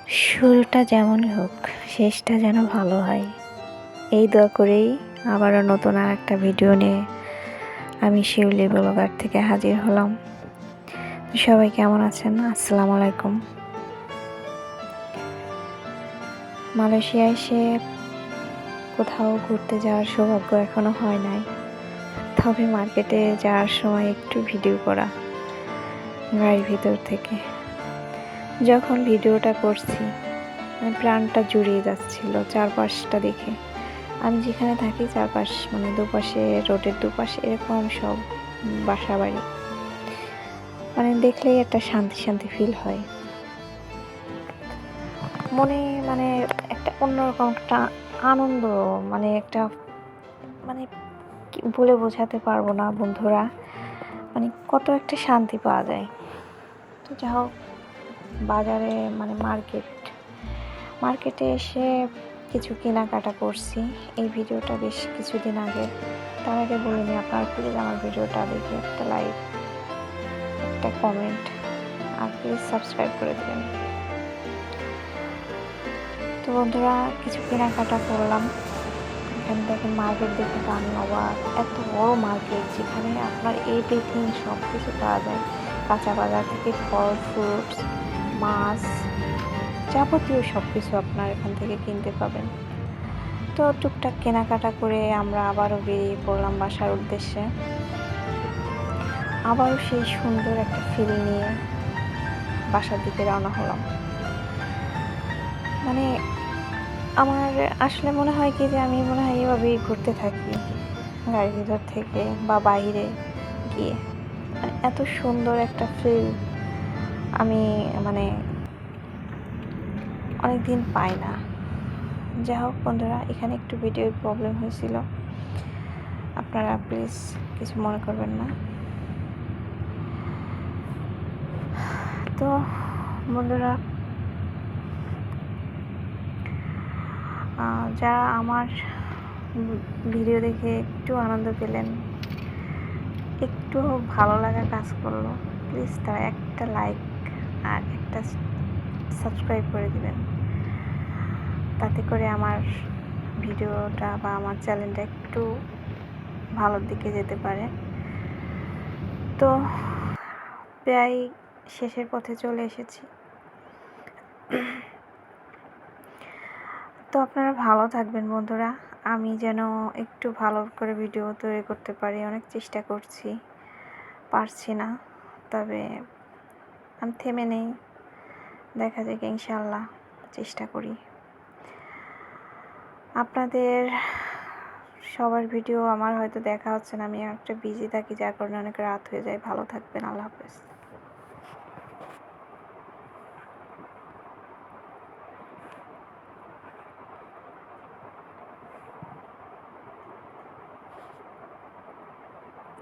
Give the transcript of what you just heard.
শুরুটা যেমনই হোক, শেষটা যেন ভালো হয়, এই দোয়া করেই আবারও নতুন আর একটা ভিডিও নিয়ে আমি শিউলি ব্লগার থেকে হাজির হলাম। সবাই কেমন আছেন? আসসালামু আলাইকুম। মালয়েশিয়া এসে কোথাও ঘুরতে যাওয়ার সৌভাগ্য এখনো হয় নাই, তবে মার্কেটে যাওয়ার সময় একটু ভিডিও করা গাড়ির ভিতর থেকে। যখন ভিডিওটা করছি প্রাণটা জুড়িয়ে যাচ্ছিল চারপাশটা দেখে। আমি যেখানে থাকি চারপাশ দুপাশে, রোডের দুপাশে এরকম সব বাসা বাড়ি, দেখলেই একটা শান্তি শান্তি ফিল হয় মনে। একটা অন্যরকম একটা আনন্দ, একটা বলে বোঝাতে পারবো না বন্ধুরা, কত একটা শান্তি পাওয়া যায়। তো যা হোক, বাজারে মার্কেটে এসে কিছু কেনাকাটা করছি। এই ভিডিওটা বেশ কিছুদিন আগে। তার আগে বলে নিই, আপনারা প্লিজ আমার ভিডিওটা দেখে একটা লাইক, একটা কমেন্ট আর প্লিজ সাবস্ক্রাইব করে দেবেন। তো বন্ধুরা, কিছু কেনাকাটা করলাম। এখানে দেখেন, মার্কেট দেখে তো আমি অবাক। এত বড় মার্কেট যেখানে আপনার এভরিথিং সব কিছু পাওয়া যায়, কাঁচা বাজার থেকে ফল, ফ্রুটস, মাছ, যাবতীয় সব কিছু আপনার এখান থেকে কিনতে পাবেন। তো টুকটাক কেনাকাটা করে আমরা আবারও বেরিয়ে পড়লাম বাসার উদ্দেশ্যে। আবারও সেই সুন্দর একটা ফিল নিয়ে বাসার দিকে রওনা হলাম। আমার আসলে মনে হয় কি যে আমি এভাবেই ঘুরতে থাকি গাড়ির ভিতর থেকে বা বাইরে গিয়ে। এত সুন্দর একটা ফিল আমি অনেকদিন পাই না। যা হোক বন্ধুরা, এখানে একটু ভিডিওর প্রবলেম হয়েছিল, আপনারা প্লিজ কিছু মনে করবেন না। তো বন্ধুরা, যারা আমার ভিডিও দেখে একটু আনন্দ পেলেন, একটু ভালো লাগা কাজ করলো, প্লিজ তারা একটা লাইক আর একটা সাবস্ক্রাইব করে দিবেন। তাতে করে আমার ভিডিওটা বা আমার চ্যানেলটা একটু ভালোর দিকে যেতে পারে। তো প্রায় শেষের পথে চলে এসেছি। তো আপনারা ভালো থাকবেন বন্ধুরা। আমি যেন একটু ভালো করে ভিডিও তৈরি করতে পারি, অনেক চেষ্টা করছি, পারছি না, তবে আমি থেমে নেই। দেখা যাক, ইনশাআল্লাহ চেষ্টা করি। আপনাদের সবার ভিডিও আমার হয়তো দেখা হচ্ছে না, আমি একটা বিজি থাকি, যার কারণে অনেক রাত হয়ে যায়। ভালো থাকবেন, আল্লাহ হাফেজ।